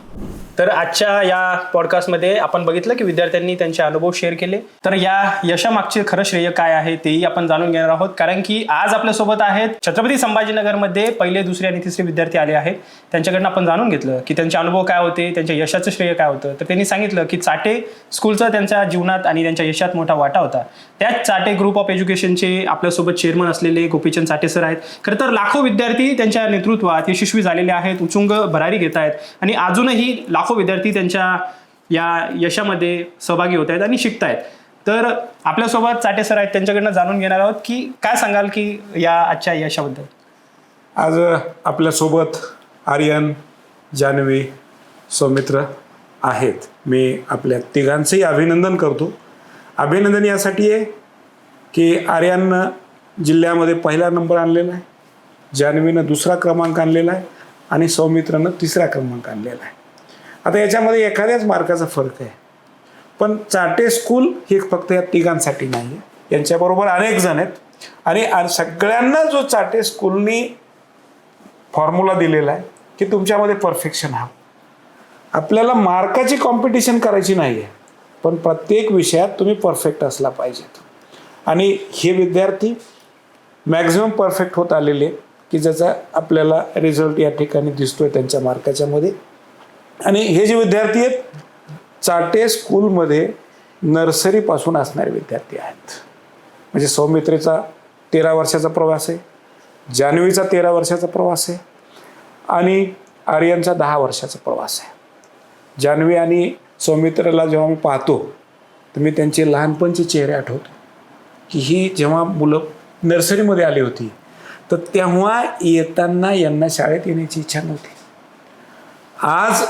तर आजच्या या पॉडकास्टमध्ये आपण बघितलं की विद्यार्थ्यांनी त्यांचे अनुभव शेअर केले. तर या यशामागचे खरं श्रेय काय आहे तेही आपण जाणून घेणार आहोत, कारण की आज आपल्यासोबत आहेत छत्रपती संभाजीनगरमध्ये 1, 2 आणि 3 विद्यार्थी आले आहेत. त्यांच्याकडनं आपण जाणून घेतलं की त्यांचे अनुभव काय होते, त्यांच्या यशाचं श्रेय काय होतं. तर त्यांनी सांगितलं की चाटे स्कूलचा त्यांच्या जीवनात आणि त्यांच्या यशात मोठा वाटा होता. त्याच चाटे ग्रुप ऑफ एज्युकेशनचे आपल्यासोबत चेअरमन असलेले गोपीचंद चाटे सर आहेत. खरं तर लाखो विद्यार्थी त्यांच्या नेतृत्वात यशस्वी झालेले आहेत, उचुंग भरारी घेत आहेत आणि अजूनही लाखो विद्यार्थी त्यांच्या या यशामध्ये सहभागी होत आहेत आणि शिकत आहेत. तर आपल्यासोबत चाटे सर आहेत, त्यांच्याकडनं जाणून घेणार आहोत की काय सांगाल की या आजच्या यशाबद्दल. आज आपल्यासोबत आर्यन, जान्हवी, सौमित्र आहेत. मी आपल्या तिघांचंही अभिनंदन करतो. अभिनंदन यासाठी आहे की आर्यननं जिल्ह्यामध्ये 1ला नंबर आणलेला आहे, जान्हवीनं 2रा क्रमांक आणलेला आहे आणि सौमित्रनं 3रा क्रमांक आणलेला आहे. आता याच्यामध्ये एखाद्याच मार्काचा फरक आहे, पण चाटे स्कूल हे फक्त या तिघांसाठी नाही आहे, यांच्याबरोबर अनेक जण आहेत आणि सगळ्यांना जो चाटे स्कूलनी फॉर्म्युला दिलेला आहे की तुमच्यामध्ये परफेक्शन हवं. आपल्याला मार्काची कॉम्पिटिशन करायची नाही आहे, पण प्रत्येक विषयात तुम्ही परफेक्ट असला पाहिजेत. आणि हे विद्यार्थी मॅक्झिमम परफेक्ट होत आलेले की ज्याचा आपल्याला रिझल्ट या ठिकाणी दिसतोय त्यांच्या मार्काच्यामध्ये. आणि हे जे विद्यार्थी आहेत चाटे स्कूलमध्ये नर्सरीपासून असणारे विद्यार्थी आहेत. म्हणजे सौमित्रेचा 13 वर्षाचा प्रवास आहे, जान्हवीचा 13 वर्षाचा प्रवास आहे आणि आर्यनचा 10 वर्षाचा प्रवास आहे. जान्हवी आणि सौमित्रला जेव्हा मी पाहतो तर मी त्यांचे लहानपणचे चेहरे आठवतो की ही जेव्हा मुलं नर्सरीमध्ये आली होती तर तेव्हा येताना यांना शाळेत येण्याची इच्छा नव्हती. आज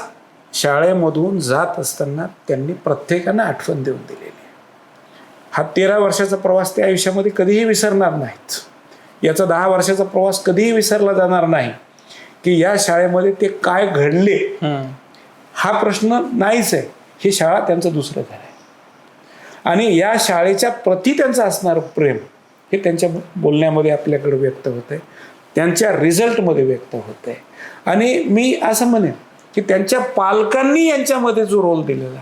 शाळेमधून जात असताना त्यांनी प्रत्येकानं आठवण देऊन दिलेली आहे. हा 13 वर्षाचा प्रवास त्या आयुष्यामध्ये कधीही विसरणार नाहीत. याचा 10 वर्षाचा प्रवास कधीही विसरला जाणार नाही की या शाळेमध्ये ते काय घडले हा प्रश्न नाहीच आहे. ही शाळा त्यांचं दुसरं घर आहे आणि या शाळेच्या प्रती त्यांचं असणारं प्रेम हे त्यांच्या बोलण्यामध्ये आपल्याकडे व्यक्त होत आहे, त्यांच्या रिझल्टमध्ये व्यक्त होत आहे. आणि मी असं म्हणेन की त्यांच्या पालकांनी यांच्यामध्ये जो रोल दिलेला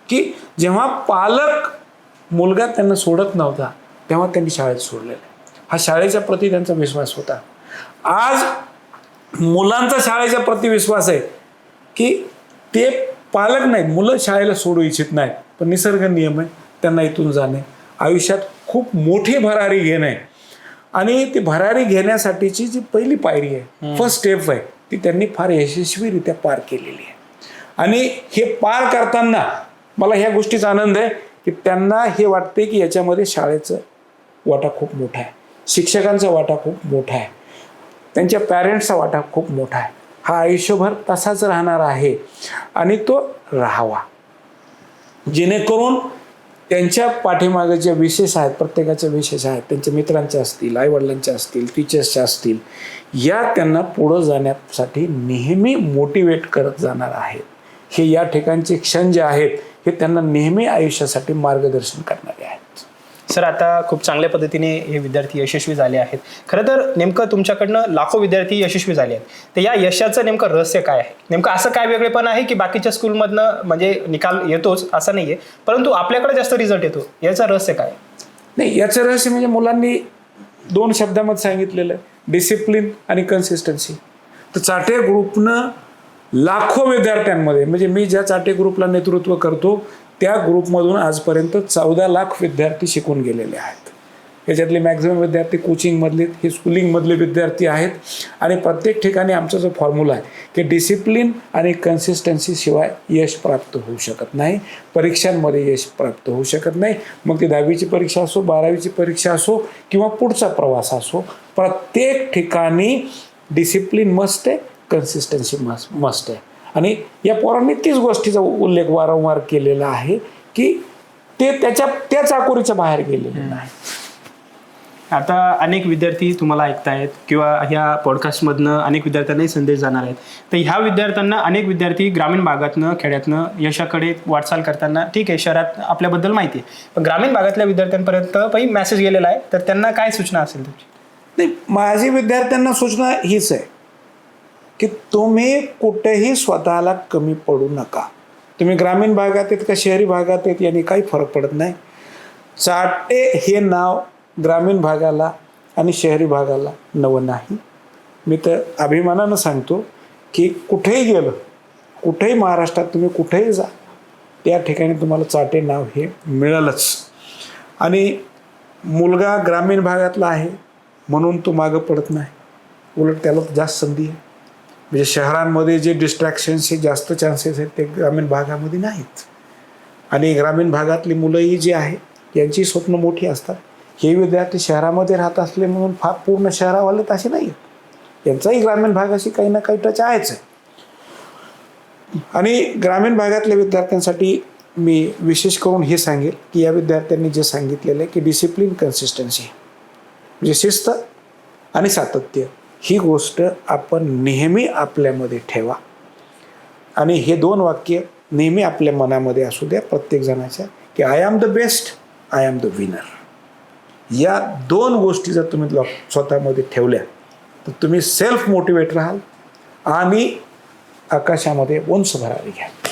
की जेव्हा पालक मुलगा त्यांना सोडत नव्हता तेव्हा त्यांनी शाळेत सोडलेला, हा शाळेच्या प्रती त्यांचा विश्वास होता. आज मुलांचा शाळेच्या प्रती विश्वास आहे की ते पालक नाहीत, मुलं शाळेला सोडू इच्छित नाहीत, पण निसर्ग नियम आहे त्यांना इथून जाणे, आयुष्यात खूप मोठी भरारी घेणे आणि ती भरारी घेण्यासाठीची जी पहिली पायरी आहे, फर्स्ट स्टेप आहे, ती त्यांनी फार यशस्वीरित्या पार केलेली आहे. आणि हे पार करताना मला ह्या गोष्टीचा आनंद आहे की त्यांना हे वाटते की याच्यामध्ये शाळेचं वाटा खूप मोठा आहे, शिक्षकांचा वाटा खूप मोठा आहे. त्यांच्या पॅरेंट्सचा वाटा खूप मोठा आहे. हा आयुष्यभर तसाच राहणार आहे आणि तो राहावा, जेणेकरून त्यांच्या पाठीमागे जे विशेष आहेत, प्रत्येकाचे विशेष आहेत, त्यांच्या मित्रांचे असतील, आईवडिलांचे असतील, टीचर्सचे असतील, या त्यांना पुढं जाण्यासाठी नेहमी मोटिवेट करत जाणार आहेत. हे या ठिकाणचे क्षण जे आहेत हे त्यांना नेहमी आयुष्यासाठी मार्गदर्शन करणारे आहेत. सर, आता खूप चांगल्या पद्धतीने हे विद्यार्थी यशस्वी झाले आहेत. खरं तर नेमकं तुमच्याकडनं लाखो विद्यार्थी यशस्वी झाले आहेत, तर या यशाचं नेमकं रहस्य काय आहे? नेमकं असं काय वेगळेपण आहे की बाकीच्या स्कूलमधनं म्हणजे निकाल येतोच असं नाही आहे, परंतु आपल्याकडे जास्त रिझल्ट येतो, याचं रहस्य काय? नाही, याचं रहस्य म्हणजे मुलांनी 2 शब्दामध्ये सांगितलेलं आहे, डिसिप्लिन आणि कन्सिस्टन्सी. तर चाटे ग्रुपनं लाखो विद्यार्थ्यांमध्ये, म्हणजे मी ज्या चाटे ग्रुपला नेतृत्व करतो त्या ग्रुपमधून आजपर्यंत 14 लाख विद्यार्थी शिकून गेलेले आहेत. याच्यातले मॅक्झिमम विद्यार्थी कोचिंगमधले, हे स्कूलिंगमधले विद्यार्थी आहेत. आणि प्रत्येक ठिकाणी आमचा जो फॉर्म्युला आहे की डिसिप्लिन आणि कन्सिस्टन्सी शिवाय यश प्राप्त होऊ शकत नाही, परीक्षांमध्ये यश प्राप्त होऊ शकत नाही. मग ती 10वीची परीक्षा असो, 12वीची परीक्षा असो किंवा पुढचा प्रवास असो, प्रत्येक ठिकाणी डिसिप्लिन मस्ट आहे, कन्सिस्टन्सी मस्ट आहे. आणि या पोरांनी तीच गोष्टीचा उल्लेख वारंवार केलेला आहे की ते त्या चाकोरीच्या बाहेर गेलेले नाही. आता अनेक विद्यार्थी तुम्हाला ऐकतायत किंवा ह्या पॉडकास्टमधनं अनेक विद्यार्थ्यांनाही संदेश जाणार आहेत. तर ह्या विद्यार्थ्यांना, अनेक विद्यार्थी ग्रामीण भागातनं, खेड्यातनं यशाकडे वाटचाल करताना, ठीक आहे शहरात आपल्याबद्दल माहिती आहे, पण ग्रामीण भागातल्या विद्यार्थ्यांपर्यंत काही मेसेज गेलेला आहे, तर त्यांना काय सूचना असेल तुमची? नाही, माझी विद्यार्थ्यांना सूचना हीच आहे की तुम्ही कुठेही स्वतःला कमी पडू नका. तुम्ही ग्रामीण भागात आहेत का शहरी भागात आहेत याने काही फरक पडत नाही. चाटे हे नाव ग्रामीण भागाला आणि शहरी भागाला नवं नाही. मी तर अभिमानानं सांगतो की कुठेही गेलं, कुठेही महाराष्ट्रात तुम्ही कुठेही जा, त्या ठिकाणी तुम्हाला चाटे नाव हे मिळालंच. आणि मुलगा ग्रामीण भागातला आहे म्हणून तो मागं पडत नाही, उलट त्याला जास्त संधी आहे. म्हणजे शहरांमध्ये जे डिस्ट्रॅक्शन्सचे जास्त चान्सेस आहेत ते ग्रामीण भागामध्ये नाहीत. आणि ग्रामीण भागातली मुलंही जी आहे यांची स्वप्न मोठी असतात. हे विद्यार्थी शहरामध्ये राहत असले म्हणून फार पूर्ण शहरावालेत असे नाही आहेत, यांचाही ग्रामीण भागाशी काही ना काही टच आहेच आहे. आणि ग्रामीण भागातल्या विद्यार्थ्यांसाठी मी विशेष करून हे सांगेल की या विद्यार्थ्यांनी जे सांगितलेलं आहे की डिसिप्लिन, कन्सिस्टन्सी, म्हणजे शिस्त आणि सातत्य, ही गोष्ट आपण नेहमी आपल्यामध्ये ठेवा. आणि हे 2 वाक्य नेहमी आपल्या मनामध्ये असू द्या प्रत्येक जणाच्या की I am the best, I am the winner. या 2 गोष्टी जर तुम्ही स्वतःमध्ये ठेवल्या तर तुम्ही सेल्फ मोटिवेट राहाल आणि आकाशामध्ये उंच भरारी घ्याल.